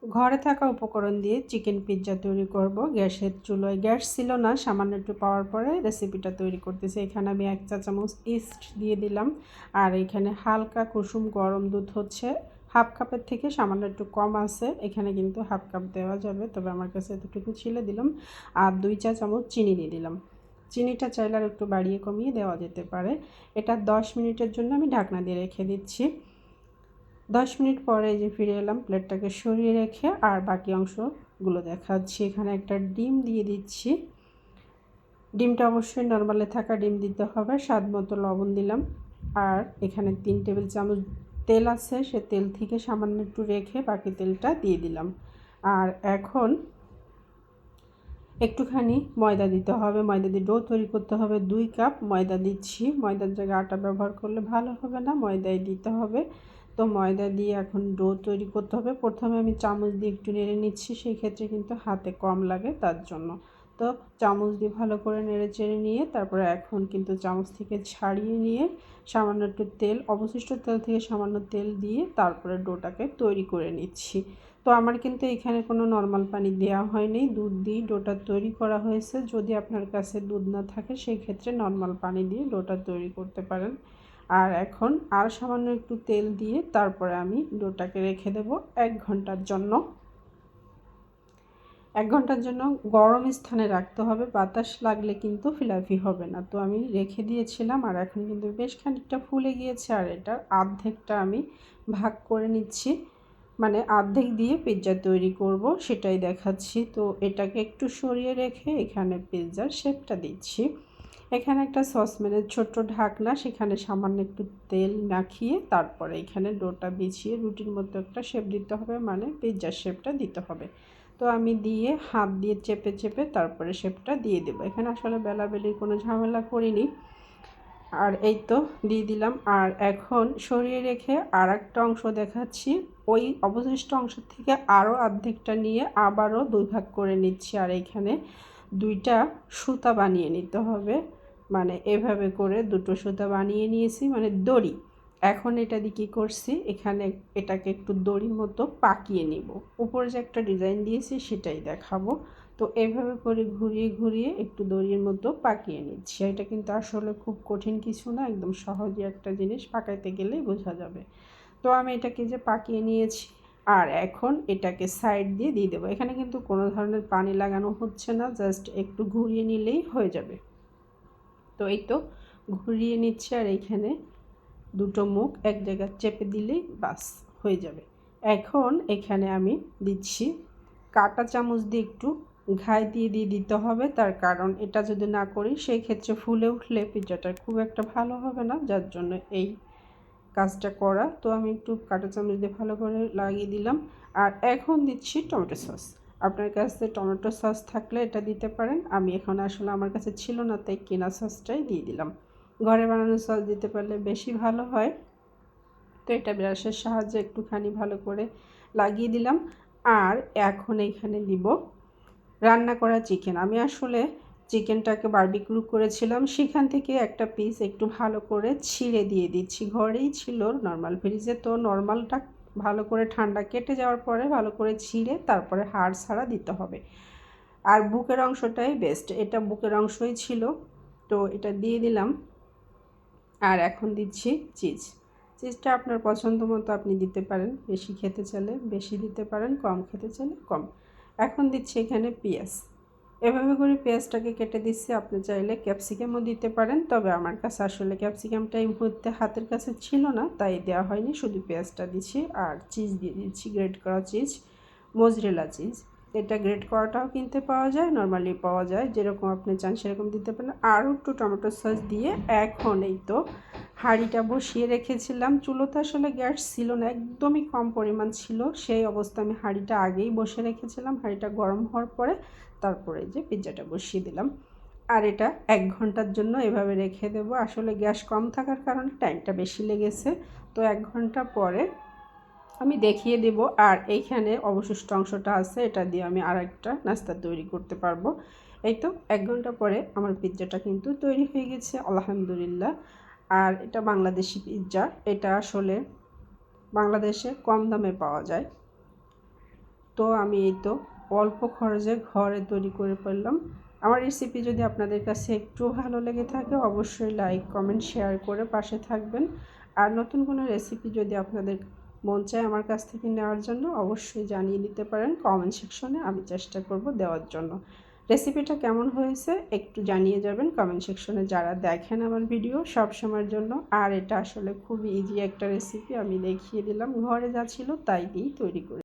ঘরে থাকা উপকরণ দিয়ে চিকেন পিৎজা তৈরি করব। গ্যাসের চুলোয় গ্যাস ছিল না, সামান্য একটু পাওয়ার পরে রেসিপিটা তৈরি করতেছি। এখানে আমি 1 চা চামচ ইস্ট দিয়ে দিলাম। আর এখানে হালকা কুসুম গরম দুধ হচ্ছে হাফ কাপের থেকে সামান্য একটু কম আছে, এখানে কিন্তু হাফ কাপ দেওয়া যাবে, তবে আমার কাছে এতটুকু ছিল দিলাম। আর 2 চা চামচ চিনি দিয়ে দিলাম। চিনিটা চাইলে আর একটু বাড়িয়ে কমিয়ে দেওয়া যেতে পারে। এটা 10 মিনিটের জন্য আমি ঢাকনা দিয়ে রেখে দিচ্ছি। 10 মিনিট পরে যে ফিরে এলাম, প্লেটটাকে সরিয়ে রেখে আর বাকি অংশগুলো দেখাচ্ছি। এখানে একটা ডিম দিয়ে দিচ্ছি। ডিমটা অবশ্যই নরমালে থাকা ডিম দিতে হবে। স্বাদ মতো লবণ দিলাম। আর এখানে 3 টেবিল চামচ তেল আছে, সে তেল থেকে সামান্য একটু রেখে বাকি তেলটা দিয়ে দিলাম। আর এখন একটুখানি ময়দা দিতে হবে। ময়দা দিয়ে ডো তৈরি করতে হবে। 2 কাপ ময়দা দিচ্ছি। ময়দার জায়গায় আটা ব্যবহার করলে ভালো হবে না, ময়দাই দিতে হবে। তো ময়দা দিয়ে এখন ডো তৈরি করতে হবে। প্রথমে আমি চামচ দিয়ে একটু নেড়ে নিচ্ছি, সেই ক্ষেত্রে কিন্তু হাতে কম লাগে তার জন্য। তো চামচ দিয়ে ভালো করে নেড়ে চেড়ে নিয়ে তারপরে এখন কিন্তু চামচ থেকে ছাড়িয়ে নিয়ে সামান্য একটু তেল, অবশিষ্ট তেল থেকে সামান্য তেল দিয়ে তারপরে ডোটাকে তৈরি করে নিচ্ছি। তো আমার কিন্তু এখানে কোনো নরমাল পানি দেওয়া হয়নি, দুধ দিয়ে ডোটা তৈরি করা হয়েছে। যদি আপনার কাছে দুধ না থাকে সেই ক্ষেত্রে নরমাল পানি দিয়ে ডোটা তৈরি করতে পারেন। আর এখন আর সামান্য একটু তেল দিয়ে তারপরে আমি ডোটাকে রেখে দেব 1 ঘন্টার জন্য। 1 ঘন্টার জন্য গরম স্থানে রাখতে হবে, বাতাস লাগলে কিন্তু ফিলাফি হবে না। তো আমি রেখে দিয়েছিলাম আর এখন কিন্তু বেশ খানিকটা ফুলে গিয়েছে। আর এটার অর্ধেকটা আমি ভাগ করে নিচ্ছি, মানে অর্ধেক দিয়ে পিৎজা তৈরি করব সেটাই দেখাচ্ছি। তো এটাকে একটু সরিয়ে রেখে এখানে পিৎজার শেপটা দিচ্ছি। এখানে একটা সসপ্যানের ছোট্ট ঢাকনা, সেখানে সামান্য একটু তেল মাখিয়ে তারপরে এখানে ডোটা বিছিয়ে রুটির মতো একটা শেপ দিতে হবে, মানে পিৎজার শেপটা দিতে হবে। তো আমি দিয়ে হাত দিয়ে চেপে চেপে তারপরে শেপটা দিয়ে দেবো। এখানে আসলে বেলাবেলির কোনো ঝামেলা করিনি। আর এই তো দিয়ে দিলাম। আর এখন সরিয়ে রেখে আর একটা অংশ দেখাচ্ছি। ওই অবশিষ্ট অংশ থেকে আরও অর্ধেকটা নিয়ে আবারও 2 ভাগ করে নিচ্ছি। আর এইখানে 2টা সুতা বানিয়ে নিতে হবে, মানে এভাবে করে 2টো সুতা বানিয়ে নিয়েছি, মানে দড়ি। এখন এটা দিয়ে কী করছি, এখানে এটাকে একটু দড়ির মতো পাকিয়ে নিব। উপরে যে একটা ডিজাইন দিয়েছি সেটাই দেখাবো। তো এইভাবে করে ঘুরিয়ে ঘুরিয়ে একটু দড়ির মতো পাকিয়ে নিচ্ছি। এটা কিন্তু আসলে খুব কঠিন কিছু না, একদম সহজই একটা জিনিস, পাকাইতে গেলেই বোঝা যাবে। তো আমি এটাকে যে পাকিয়ে নিয়েছি আর এখন এটাকে সাইড দিয়ে দিয়ে দেবো। এখানে কিন্তু কোনো ধরনের পানি লাগানো হচ্ছে না, জাস্ট একটু ঘুরিয়ে নিলেই হয়ে যাবে। তো এই তো ঘুরিয়ে নিচ্ছি আর এইখানে 2টো মুখ এক জায়গায় চেপে দিলেই বাস হয়ে যাবে। এখন এখানে আমি দিচ্ছি কাঁটা চামচ দিয়ে একটু ঘাই দিয়ে দিয়ে দিতে হবে, তার কারণ এটা যদি না করি সেই ক্ষেত্রে ফুলে উঠলে পিৎজাটা খুব একটা ভালো হবে না, যার জন্য এই কাজটা করা। তো আমি একটু কাঁটা চামচ দিয়ে ভালো করে লাগিয়ে দিলাম। আর এখন দিচ্ছি টমেটো সস। আপনার কাছে টমেটো সস থাকলে এটা দিতে পারেন। আমি এখন আসলে আমার কাছে ছিল না, তাই কেনা সসটাই দিয়ে দিলাম। ঘরে বানানো সস দিতে পারলে বেশি ভালো হয়। তো এটা ব্রাশের সাহায্যে একটুখানি ভালো করে লাগিয়ে দিলাম। আর এখন এইখানে দিব রান্না করা চিকেন। আমি আসলে চিকেনটাকে বারবিকিউ করেছিলাম, সেখান থেকে একটা পিস একটু ভালো করে ছিঁড়ে দিয়ে দিচ্ছি। ঘরেই ছিল নর্মাল ফ্রিজে, তো নর্মালটা ভালো করে ঠান্ডা কেটে যাওয়ার পরে ভালো করে ছিঁড়ে তারপরে হাড় ছাড়া দিতে হবে। আর বুকের অংশটাই বেস্ট, এটা বুকের অংশই ছিল, তো এটা দিয়ে দিলাম। আর এখন দিচ্ছি চিজ। চিজটা আপনার পছন্দ মতো আপনি দিতে পারেন, বেশি খেতে চাইলে বেশি দিতে পারেন, কম খেতে চাইলে কম। এখন দিচ্ছি এখানে পেঁয়াজ। এভাবে করে পেঁয়াজটাকে কেটে দিচ্ছি। আপনি চাইলে ক্যাপসিকামও দিতে পারেন, তবে আমার কাছে আসলে ক্যাপসিকামটা এই মুহূর্তে হাতের কাছে ছিল না, তাই দেওয়া হয়নি, শুধু পেঁয়াজটা দিচ্ছি। আর চিজ দিয়ে দিচ্ছি, গ্রেট করা চিজ, মোজরেলা চিজ। এটা গ্রেট করাটাও কিনতে পাওয়া যায়, নর্মালি পাওয়া যায়, যেরকম আপনি চান সেরকম দিতে পারেন। আরও একটু টমেটো সস দিয়ে এখন এই তো হাঁড়িটা বসিয়ে রেখেছিলাম। চুলোতে আসলে গ্যাস ছিল না, একদমই কম পরিমাণ ছিল, সেই অবস্থা আমি হাঁড়িটা আগেই বসে রেখেছিলাম। হাঁড়িটা গরম হওয়ার পরে তারপরে যে পিৎজাটা বসিয়ে দিলাম। আর এটা 1 ঘন্টার জন্য এভাবে রেখে দেবো। আসলে গ্যাস কম থাকার কারণে টাইমটা বেশি লেগেছে। তো 1 ঘন্টা পরে আমি দেখিয়ে দেব। আর এইখানে অবশিষ্ট অংশটা আছে, এটা দিয়ে আমি আরেকটা নাস্তা তৈরি করতে পারবো। এই তো 1 ঘন্টা পরে আমার পিৎজাটা কিন্তু তৈরি হয়ে গেছে, আলহামদুলিল্লাহ। আর এটা বাংলাদেশি পিৎজা, এটা আসলে বাংলাদেশে কম দামে পাওয়া যায়। তো আমি এই তো অল্প খরচে ঘরে তৈরি করে ফেললাম। আমার রেসিপি যদি আপনাদের কাছে একটু ভালো লেগে থাকে অবশ্যই লাইক কমেন্ট শেয়ার করে পাশে থাকবেন। আর নতুন কোনো রেসিপি যদি আপনাদের মন চায় আমার কাছ থেকে নেওয়ার জন্য অবশ্যই জানিয়ে দিতে পারেন কমেন্ট সেকশনে, আমি চেষ্টা করব দেওয়ার জন্য। রেসিপিটা কেমন হয়েছে একটু জানিয়ে যাবেন কমেন্ট সেকশনে যারা দেখেন আমার ভিডিও সব সময়ের জন্য। আর এটা আসলে খুবই ইজি একটা রেসিপি, আমি দেখিয়ে দিলাম, ঘরে যা ছিল তাই দিয়েই তৈরি করে